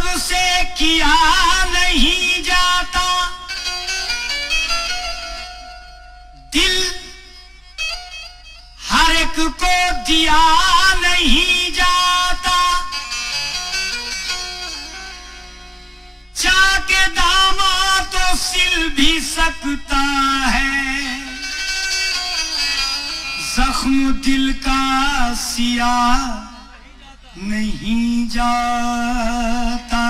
सबसे किया नहीं जाता, दिल हर एक को दिया नहीं जाता, चाके दामा तो सिल भी सकता है, जख्म दिल का सिया नहीं जाता।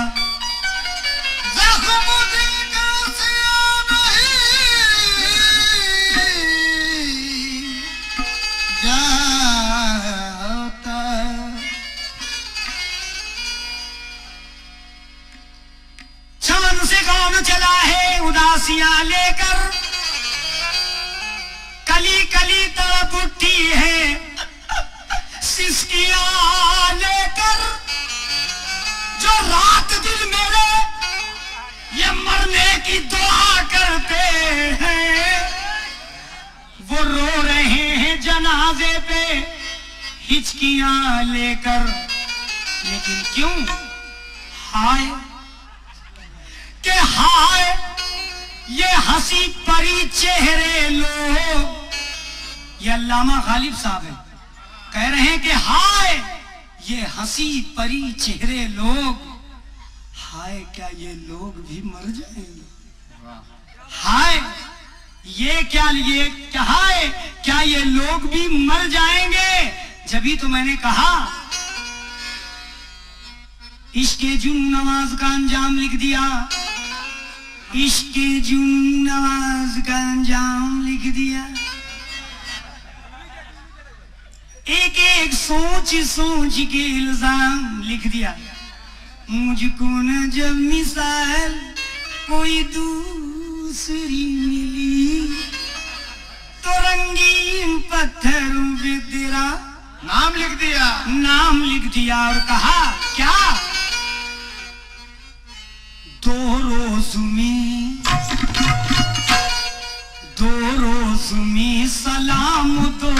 जख्म दिल का सिया नहीं जाता। चमन से कौन चला है उदासियां लेकर, कली कली तड़प उठी है सिसकियां लेकर, जो रात दिन मेरे ये मरने की दुआ करते हैं, वो रो रहे हैं जनाजे पे हिचकियां लेकर। लेकिन क्यों? हाय के हाय ये हंसी परी चेहरे लोग, ये अल्लामा गालिब साहब हैं, कह रहे हैं कि हाय ये हंसी परी चेहरे लोग, हाय क्या ये लोग भी मर जाएंगे? हाय ये क्या हाय क्या ये लोग भी मर जाएंगे? जभी तो मैंने कहा इश्क़े जुन नवाज का अंजाम लिख दिया, इश्क़े जुन नवाज का अंजाम लिख दिया। एक एक सोच सोच के इल्जाम लिख दिया, मुझको न जब मिसाल कोई दूसरी मिली, तो रंगीन पत्थरों पे तेरा नाम लिख दिया, नाम लिख दिया और कहा क्या? दो रोज में सलाम तो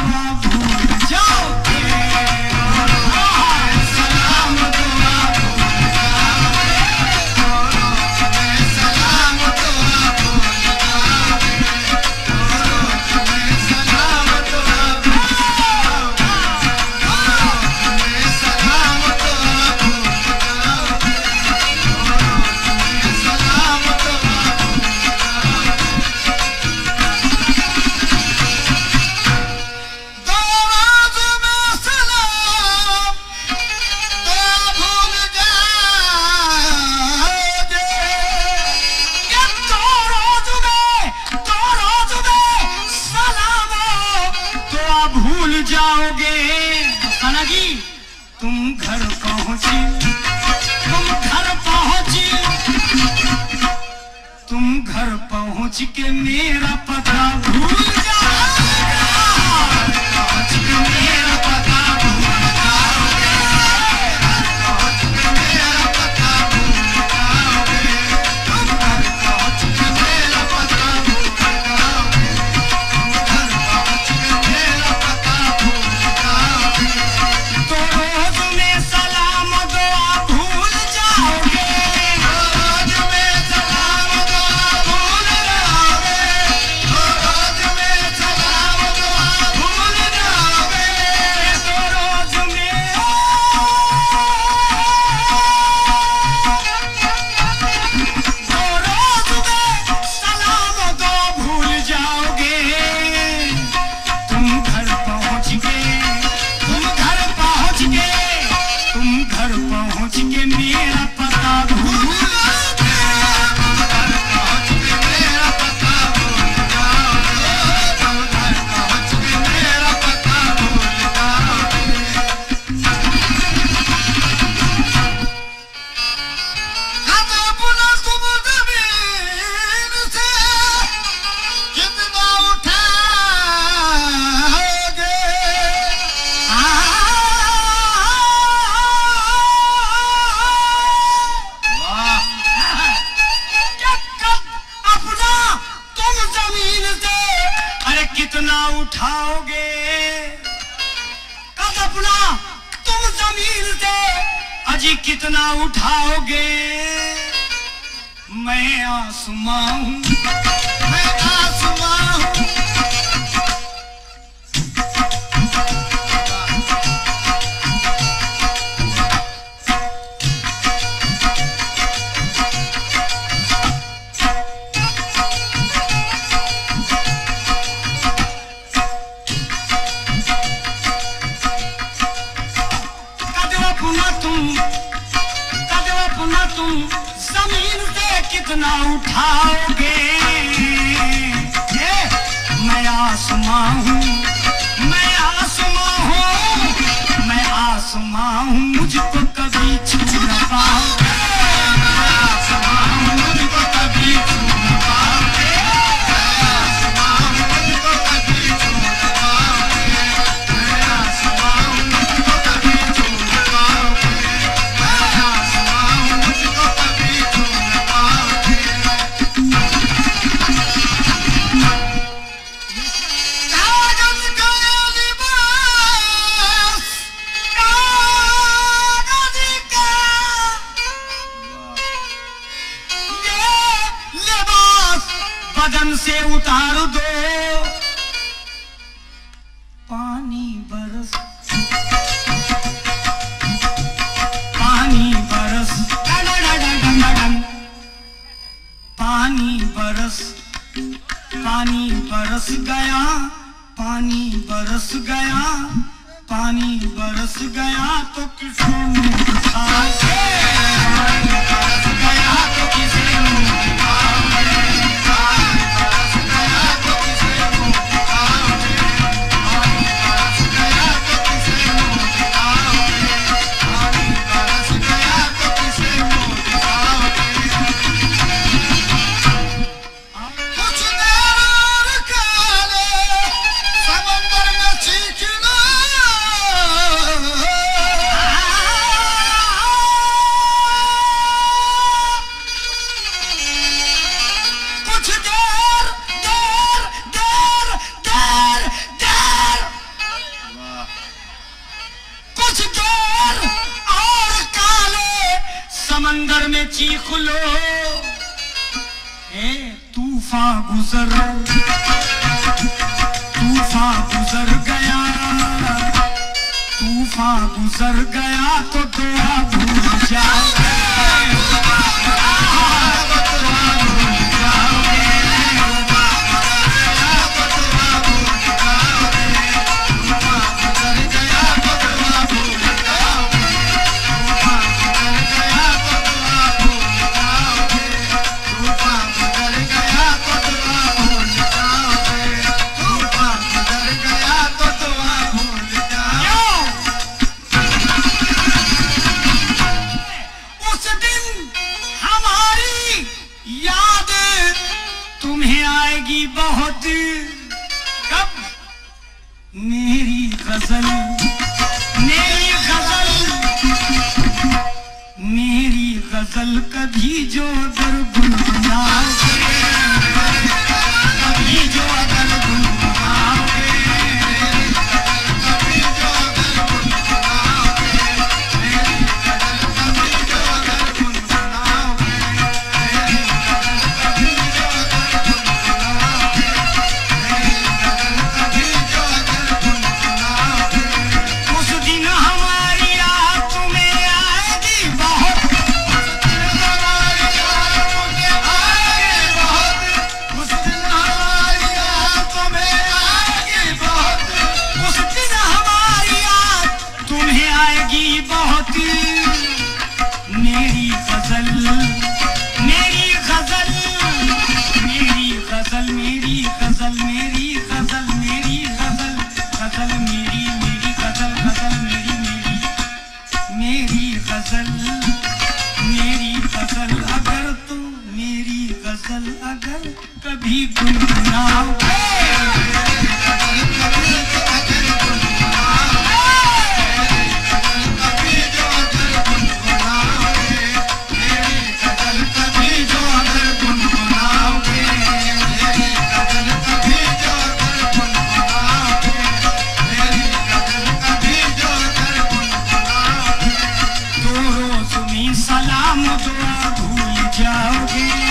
भूल जाओगे, सलाम तो भूल जाओगे, सलाम तो भूल जाओगे, सलाम तो भूल जाओगे, सलाम तो भूल जाओगे, सलाम तो भूल जाओगे। खाना जी तुम घर पहुंची, तुम घर पहुंच के मेरा पता भूल जाओगे, पहुंच के मेरा पता भूल जाओगे, पहुंच के मेरा पता भूल जाओगे, तुम घर पहुंच के मेरा पता भूल जाओगे, तुम घर पहुंच के मेरा पता भूल जाओगे, तो रोज में सलाम दुआ भूल जाओगे, रोज में सलाम दुआ भूल जाओगे, रोज में जी कितना उठाओगे? मैं आसमां हूँ, मैं आसमां हूँ। तुम जमीन से कितना उठाओगे? मैं आसमां हूँ, मैं आसमां हूँ, मैं आसमां हूँ, मुझको कभी छू न पाओगे। मैं आसमां हूँ, मुझको कभी छू न पाओगे। मैं आसमां हूँ, मुझको कभी छू न पाओगे। मैं आसमां हूँ, मुझको कभी छू न पाओगे। मैं आसमां हूँ, मुझको कभी छू न पाओगे। कागज का लिबास, कागज का ये लिबास बदन से उतार दो। पानी बरस, पानी बरस, done done done done done. पानी बरस, पानी बरस गया, पानी बरस गया, पानी बरस गया तो किसे मुँह दिखाओगे? पानी बरस गया तो किसे मुँह दिखाओगे? पानी बरस गया तो किसे मुँह दिखाओगे? पानी बरस गया तो किसे मुँह दिखाओगे? पानी बरस गया तो किसे मुँह दिखाओगे? कुछ देर और काले समंदर में चीखना। कुछ देर देर देर देर देर कुछ देर और काले समंदर में चीख लो। ए तूफान गुजर, तूफान गुजर गया, तूफान गुजर गया तो दुआ भूल जाओगे। उस दिन हमारी याद तुम्हें आएगी बहुत। कब? मेरी गजल, मेरी गजल, मेरी गजल कभी जो अगर गुनगुनाओगे, कभी जो अगर गुनगुनाओगे, कभी जो अगर गुनगुनाओगे, मेरी गजल कभी जो अगर गुनगुनाओगे, मेरी गजल कभी जो अगर गुनगुनाओगे, मेरी गजल कभी जो अगर गुनगुनाओगे, उस दिन हमारी याद तुम्हें आएगी बहुत। उस दिन हमारी याद तुम्हें आएगी बहुत। उस दिन हमारी याद तुम्हें आएगी बहुत। मेरी गजल, मेरी गजल, मेरी गजल, मेरी गजल, मेरी गजल, मेरी गजल, गजल मेरी, मेरी गजल, गजल मेरी, मेरी गजल, मेरी गजल अगर तुम, मेरी गजल अगर कभी गुनगुनाओगे, तो रोज सलाम दुआ भूल जाओगे।